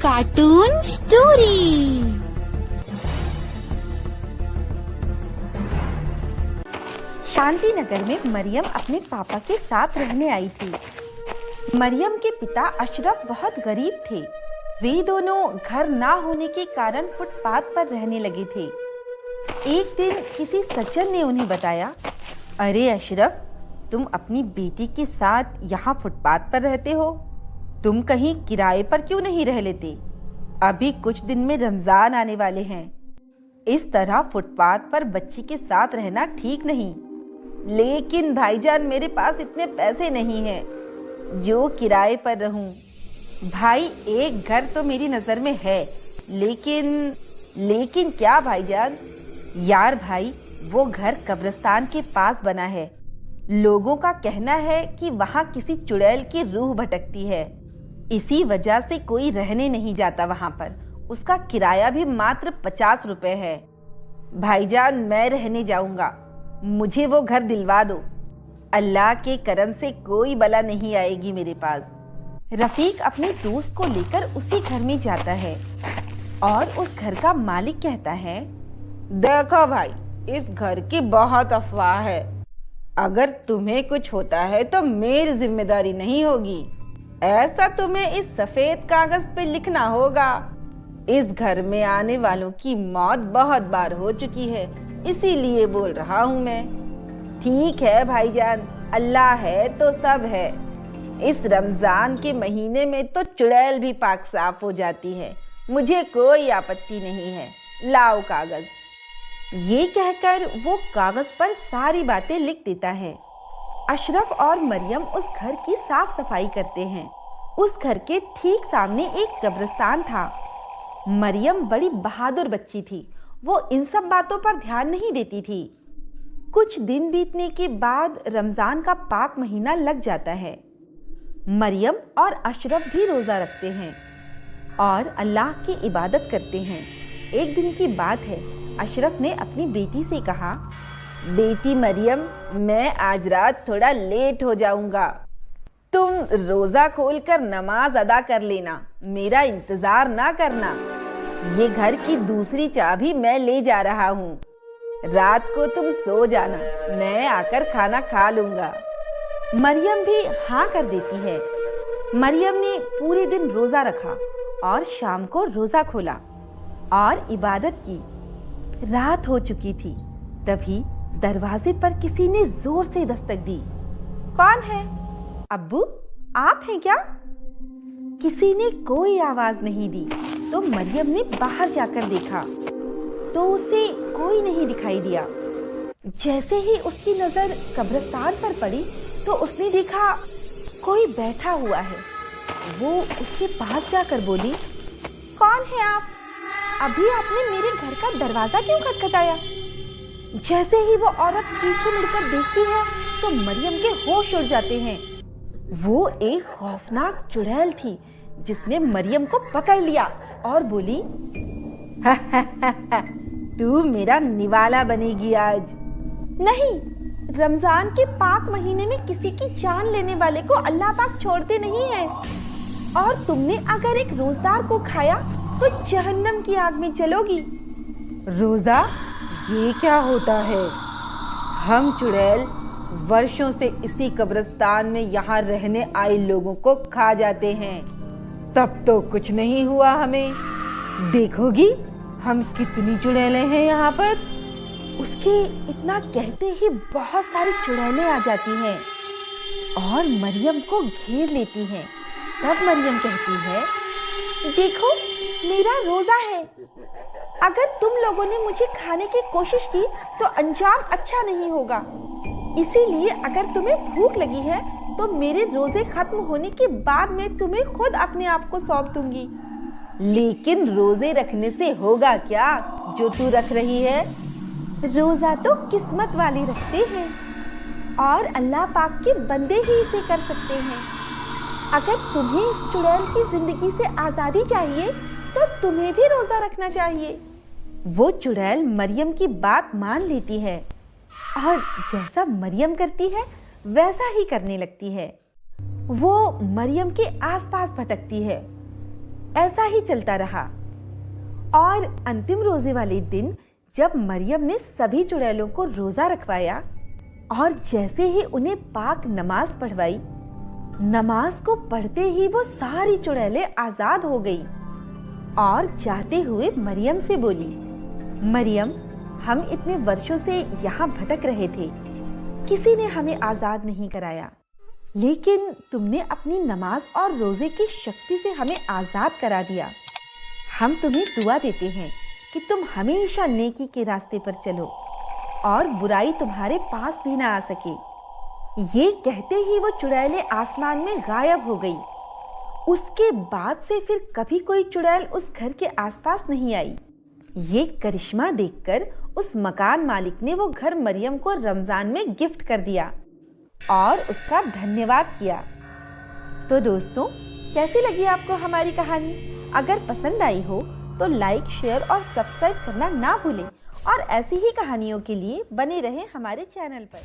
Cartoon story. Shanti Nagar में मरियम अपने पापा के साथ रहने आई थी। मरियम के पिता अशरफ बहुत गरीब थे। वे दोनों घर ना होने के कारण फुटपाथ पर रहने लगे थे। एक दिन किसी सज्जन ने उन्हें बताया, अरे अशरफ, तुम अपनी बेटी के साथ यहाँ फुटपाथ पर रहते हो, तुम कहीं किराए पर क्यों नहीं रह लेते? अभी कुछ दिन में रमजान आने वाले हैं। इस तरह फुटपाथ पर बच्ची के साथ रहना ठीक नहीं। लेकिन भाईजान, मेरे पास इतने पैसे नहीं हैं जो किराए पर रहूं। भाई, एक घर तो मेरी नज़र में है, लेकिन क्या भाईजान? यार भाई, वो घर कब्रिस्तान के पास बना है। लोगों का कहना है कि वहाँ किसी चुड़ैल की रूह भटकती है। इसी वजह से कोई रहने नहीं जाता वहाँ पर। उसका किराया भी मात्र 50 रुपए है। भाईजान, मैं रहने जाऊंगा, मुझे वो घर दिलवा दो। अल्लाह के करम से कोई बला नहीं आएगी मेरे पास। रफीक अपने दोस्त को लेकर उसी घर में जाता है और उस घर का मालिक कहता है, देखो भाई, इस घर की बहुत अफवाह है। अगर तुम्हें कुछ होता है तो मेरी जिम्मेदारी नहीं होगी। ऐसा तुम्हें इस सफेद कागज पे लिखना होगा। इस घर में आने वालों की मौत बहुत बार हो चुकी है, इसीलिए बोल रहा हूँ मैं। ठीक है भाईजान, अल्लाह है तो सब है। इस रमजान के महीने में तो चुड़ैल भी पाक साफ हो जाती है। मुझे कोई आपत्ति नहीं है। लाओ कागज। ये कहकर वो कागज पर सारी बातें लिख देता है। अशरफ और मरियम उस घर की साफ सफाई करते हैं। उस घर के ठीक सामने एक कब्रिस्तान था। मरियम बड़ी बहादुर बच्ची थी। वो इन सब बातों पर ध्यान नहीं देती थी। कुछ दिन बीतने के बाद रमजान का पाक महीना लग जाता है। मरियम और अशरफ भी रोजा रखते हैं और अल्लाह की इबादत करते हैं। एक दिन की बात है, अशरफ ने अपनी बेटी से कहा, बेटी मरियम, मैं आज रात थोड़ा लेट हो जाऊंगा। तुम रोजा खोलकर नमाज अदा कर लेना, मेरा इंतजार ना करना। ये घर की दूसरी चाबी मैं ले जा रहा हूँ। रात को तुम सो जाना, मैं आकर खाना खा लूंगा। मरियम भी हाँ कर देती है। मरियम ने पूरे दिन रोजा रखा और शाम को रोजा खोला और इबादत की। रात हो चुकी थी। तभी दरवाजे पर किसी ने जोर से दस्तक दी। कौन है? अब्बू, आप हैं क्या? किसी ने कोई आवाज नहीं दी तो मरियम ने बाहर जाकर देखा तो उसे कोई नहीं दिखाई दिया। जैसे ही उसकी नजर कब्रिस्तान पर पड़ी तो उसने देखा कोई बैठा हुआ है। वो उसके पास जाकर बोली, कौन है आप? अभी आपने मेरे घर का दरवाजा क्यों खटखटाया? जैसे ही वो औरत पीछे मुड़कर देखती है तो मरियम के होश उड़ जाते हैं। वो एक खौफनाक चुड़ैल थी जिसने मरियम को पकड़ लिया और बोली, तू मेरा निवाला बनेगी आज। नहीं, रमजान के पाक महीने में किसी की जान लेने वाले को अल्लाह पाक छोड़ते नहीं है। और तुमने अगर एक रोजदार को खाया तो जहन्नम की आग में जलोगी। रोजा? ये क्या होता है? हम चुड़ैल वर्षों से इसी कब्रिस्तान में यहाँ रहने आए लोगों को खा जाते हैं। तब तो कुछ नहीं हुआ हमें। देखोगी हम कितनी चुड़ैलें हैं यहाँ पर। उसके इतना कहते ही बहुत सारी चुड़ैलें आ जाती हैं और मरियम को घेर लेती हैं। तब मरियम कहती है, देखो, मेरा रोजा है। अगर तुम लोगों ने मुझे खाने की कोशिश की तो अंजाम अच्छा नहीं होगा। इसीलिए अगर तुम्हें भूख लगी है तो मेरे रोजे खत्म होने के बाद मैं तुम्हें खुद अपने आप को सौंप दूंगी। लेकिन रोजे रखने से होगा क्या जो तू रख रही है? रोजा तो किस्मत वाले रखते हैं और अल्लाह पाक के बंदे ही इसे कर सकते हैं। अगर तुम्हें इस चुड़ैल की जिंदगी से आजादी चाहिए तो तुम्हें भी रोजा रखना चाहिए। वो चुड़ैल मरियम की बात मान लेती है और जैसा मरियम करती है वैसा ही करने लगती है। वो मरियम के आसपास भटकती है ऐसा ही चलता रहा और अंतिम रोजे वाले दिन जब मरियम ने सभी चुड़ैलों को रोजा रखवाया और जैसे ही उन्हें पाक नमाज पढ़वाई, नमाज को पढ़ते ही वो सारी चुड़ैलें आजाद हो गई और जाते हुए मरियम से बोली, मरियम, हम इतने वर्षों से यहाँ भटक रहे थे, किसी ने हमें आजाद नहीं कराया, लेकिन तुमने अपनी नमाज और रोजे की शक्ति से हमें आजाद करा दिया। हम तुम्हें दुआ देते हैं कि तुम हमेशा नेकी के रास्ते पर चलो और बुराई तुम्हारे पास भी ना आ सके। ये कहते ही वो चुड़ैलें आसमान में गायब हो गई। उसके बाद से फिर कभी कोई चुड़ैल उस घर के आसपास नहीं आई। ये करिश्मा देखकर उस मकान मालिक ने वो घर मरियम को रमजान में गिफ्ट कर दिया और उसका धन्यवाद किया। तो दोस्तों, कैसी लगी आपको हमारी कहानी? अगर पसंद आई हो तो लाइक, शेयर और सब्सक्राइब करना ना भूलें और ऐसी ही कहानियों के लिए बने रहें हमारे चैनल पर।